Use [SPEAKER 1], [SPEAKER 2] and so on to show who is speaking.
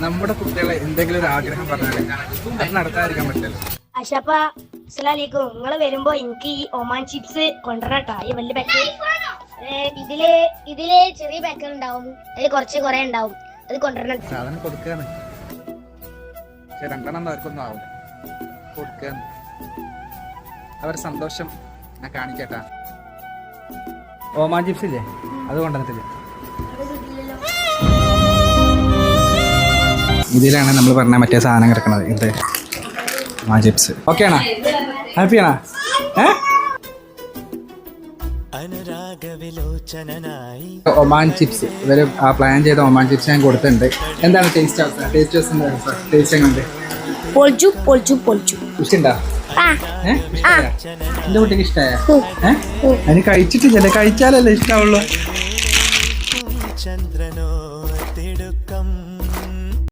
[SPEAKER 1] നമ്മുടെ കുട്ടികളെ എന്തെങ്കിലും ഒരു ആഗ്രഹം പറഞ്ഞാൽ അത് നടത്താതിരിക്കാൻ പറ്റില്ല.
[SPEAKER 2] അഷപ്പ അസ്സലാമലൈക്കും. നിങ്ങൾ വരുമ്പോ എനിക്ക് ഈ ഒമാൻ ചിപ്സ് കൊണ്ടുവരട്ടോ. ഈ വലിയ പാക്ക് ഇതില് ചെറിയ പാക്കൽ ഉണ്ടാവും, അതിൽ കുറെ ഉണ്ടാവും. അത് കൊണ്ടുവരണം.
[SPEAKER 1] സാധനം കൊടുക്കാന്ന്, പക്ഷെ 2 എണ്ണം അവർക്കൊന്നും ആവില്ല. കൊടുക്കാന്ന് അവരുടെ സന്തോഷം ഞാൻ കാണിക്കട്ടാ. ഓമാൻ ചിപ്സ് ഇല്ലേ, അത് കൊണ്ടുവന്നിട്ടില്ല. ഇതിലാണ് നമ്മൾ പറഞ്ഞ മറ്റേ സാധനം കിടക്കുന്നത്. ഇത് ഒമാൻ ചിപ്സ്. ഓക്കെ ആണോ? ഹാപ്പിയാണോ? ഒമാൻ ചിപ്സ് ഇവര് പ്ലാൻ ചെയ്ത ഒമാൻ ചിപ്സ് ഞാൻ കൊടുത്തിട്ടുണ്ട്. എന്താണ് ടേസ്റ്റ് എങ്ങനെയുണ്ട്? ഇഷ്ടണ്ടാ? എന്റെ കുട്ടിക്ക് ഇഷ്ടമായ? അതിന് കഴിച്ചിട്ടില്ലല്ലേ, കഴിച്ചാലല്ലേ ഇഷ്ടാവുള്ളൂ.